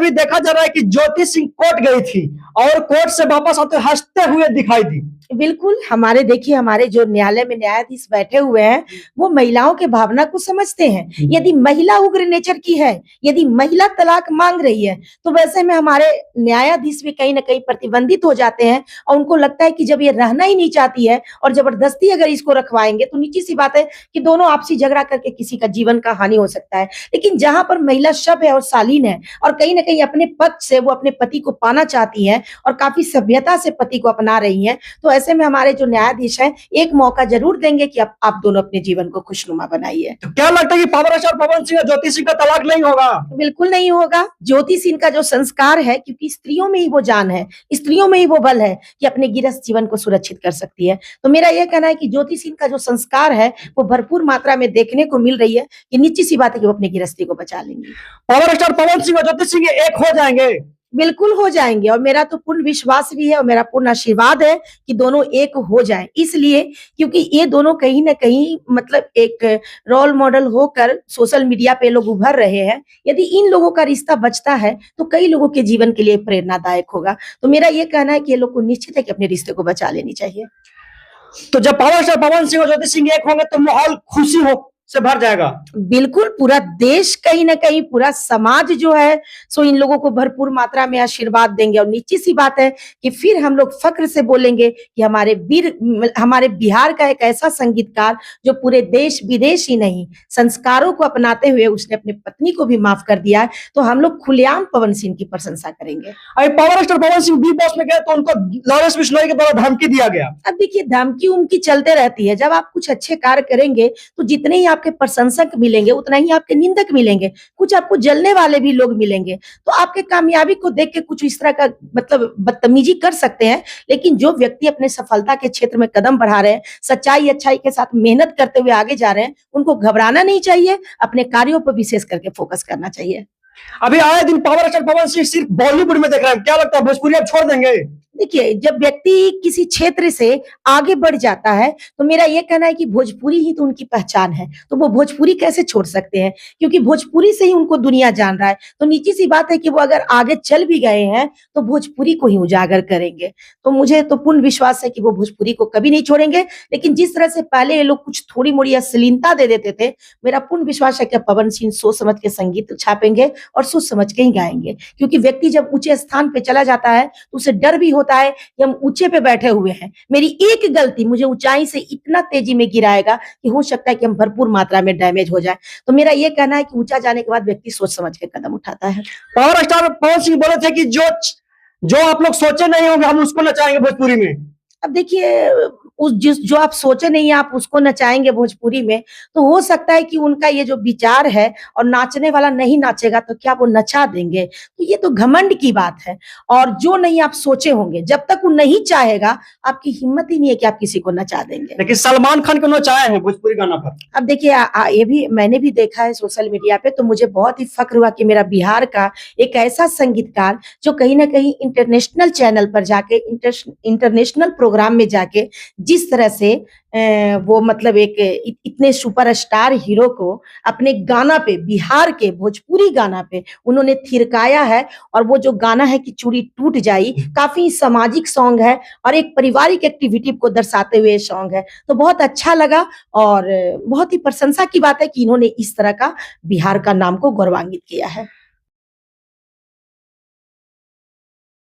अभी देखा जा रहा है कि ज्योति सिंह कोर्ट गई थी और कोर्ट से वापस आते हंसते हुए दिखाई दी। बिल्कुल, हमारे देखिए हमारे जो न्यायालय में न्यायाधीश बैठे हुए हैं, वो महिलाओं के भावना को समझते हैं। यदि महिला उग्र नेचर की है, यदि महिला तलाक मांग रही है, तो वैसे में हमारे न्यायाधीश भी कहीं न कहीं प्रतिबंधित हो जाते हैं और उनको लगता है कि जब ये रहना ही नहीं चाहती है और जबरदस्ती अगर इसको रखवाएँगे, तो निश्चित-सी बात है कि दोनों आपसी झगड़ा करके किसी का जीवन का हानि हो सकता है। लेकिन जहाँ पर महिला सभ्य है और शालीन है और कहीं न कहीं अपने पक्ष से वो अपने पति को पाना चाहती है और काफ़ी सभ्यता से पति को अपना रही हैं, तो ऐसे में हमारे जो न्यायाधीश हैं, एक मौका ज़रूर देंगे कि आप दोनों अपने जीवन को खुशनुमा बनाइए। तो क्या लगता है कि पावर स्टार पवन सिंह और ज्योति सिंह का तलाक नहीं होगा? बिल्कुल नहीं होगा। ज्योति सिंह का जो संस्कार है, क्योंकि स्त्रियों में ही वो जान है, स्त्रियों में ही वो बल है कि अपने गृहस्थ जीवन को सुरक्षित कर सकती है। तो मेरा ये कहना है कि ज्योति सिंह का जो संस्कार है, वो भरपूर मात्रा में देखने को मिल रही है कि निश्चित सी बात है कि वो अपनी गृहस्थी को बचा लेंगी। पावर स्टार पवन सिंह और ज्योति सिंह एक हो जाएंगे? बिल्कुल हो जाएँगे और मेरा तो पूर्ण विश्वास भी है और मेरा पूर्ण आशीर्वाद है कि दोनों एक हो जाएँ। इसलिए क्योंकि ये दोनों कहीं न कहीं मतलब एक रोल मॉडल होकर सोशल मीडिया पे लोग उभर रहे हैं। यदि इन लोगों का रिश्ता बचता है, तो कई लोगों के जीवन के लिए प्रेरणादायक होगा। तो मेरा ये कहना है कि ये लोग को निश्चित है कि अपने रिश्ते को बचा लेनी चाहिए। तो जब पावर स्टार पवन सिंह और ज्योति सिंह एक होंगे तो माहौल खुशी हो से भर जाएगा। बिल्कुल, पूरा देश कहीं न कहीं पूरा समाज जो है सो इन लोगों को भरपूर मात्रा में आशीर्वाद देंगे और निश्चित-सी बात है कि फिर हम लोग फ़ख्र से बोलेंगे कि हमारे बिहार का एक ऐसा संगीतकार जो पूरे देश-विदेश ही नहीं, संस्कारों को अपनाते हुए उसने अपनी पत्नी को भी माफ़ कर दिया है, तो हम लोग खुलेआम पवन सिंह की प्रशंसा करेंगे। अभी power star Pawan Singh big boss में गए तो उनको लॉरेंस बिश्नोई के द्वारा धमकी दिया गया। अब देखिए धमकी-वमकी चलते रहती है, जब आप कुछ अच्छे कार्य करेंगे, तो जितने ही आपके प्रशंसक मिलेंगे, उतना ही आपके निंदक मिलेंगे, कुछ आपको जलने वाले भी लोग मिलेंगे। तो आपके कामयाबी को देख के कुछ इस तरह का मतलब बदतमीजी कर सकते हैं, लेकिन जो व्यक्ति अपने सफलता के क्षेत्र में कदम बढ़ा रहे हैं, सच्चाई, अच्छाई के साथ मेहनत करते हुए आगे जा रहे हैं, उनको घबराना नहीं चाहिए, अपने कार्यों पर विशेष करके फोकस करना चाहिए। अभी आए दिन पावर स्टार पवन सिंह सिर्फ बॉलीवुड में देख रहे हैं, क्या लगता है भोजपुरी अब छोड़ देंगे? देखिए, जब व्यक्ति किसी क्षेत्र से आगे बढ़ जाता है, तो मेरा ये कहना है कि भोजपुरी ही तो उनकी पहचान है, तो वो भोजपुरी कैसे छोड़ सकते हैं? क्योंकि भोजपुरी से ही उनको दुनिया जान रहा है, तो निश्चित-सी बात है कि वो अगर आगे चल भी गए हैं, तो भोजपुरी को ही उजागर करेंगे। तो मुझे तो पूर्ण विश्वास है कि वो भोजपुरी को कभी नहीं छोड़ेंगे, लेकिन जिस तरह से पहले ये लोग कुछ थोड़ी-मोड़ी अश्लीलता दे देते थे, मेरा पूर्ण विश्वास है कि अब पवन सिंह सोच समझ के संगीत छापेंगे और सोच समझ के ही गाएँगे। क्योंकि व्यक्ति जब ऊँचे स्थान पे चला जाता है, तो उसे डर भी होता है कि हम ऊँचे पे बैठे हुए हैं। मेरी एक गलती मुझे ऊँचाई से इतना तेज़ी में गिराएगा कि हो सकता है कि हम भरपूर मात्रा में डैमेज हो जाएँ। तो मेरा ये कहना है कि ऊँचा जाने के बाद व्यक्ति सोच समझ के कदम उठाता है। पावर स्टार पवन सिंह बोले थे कि जो आप लोग सोचे नहीं होंगे हम उसको नचाएंगे भोजपुरी में। अब देखिए जो आप सोचे नहीं आप उसको नचाएँगे भोजपुरी में, तो हो सकता है कि उनका ये जो विचार है और नाचने वाला नहीं नाचेगा तो क्या वो नचा देंगे? तो ये तो घमंड की बात है और जो नहीं आप सोचे होंगे, जब तक वो नहीं चाहेगा, आपकी हिम्मत ही नहीं है कि आप किसी को नचा देंगे। लेकिन सलमान खान को नचाए हैं भोजपुरी गाना पर। अब देखिए ये भी मैंने भी देखा है सोशल मीडिया पे, तो मुझे बहुत ही फ़ख्र हुआ कि मेरा बिहार का एक ऐसा संगीतकार जो कहीं न कहीं इंटरनेशनल चैनल पर जाके इंटरनेशनल प्रोग्राम में जाके जिस तरह से वो मतलब एक इतने सुपरस्टार हीरो को अपने गाना पे बिहार के भोजपुरी गाना पे उन्होंने थिरकाया है और वो जो गाना है कि चूड़ी टूट जाई, काफ़ी सामाजिक सॉन्ग है और एक पारिवारिक एक्टिविटी को दर्शाते हुए सॉन्ग है। तो बहुत अच्छा लगा और बहुत ही प्रशंसा की बात है कि इन्होंने इस तरह का बिहार का नाम को गौरवान्वित किया है।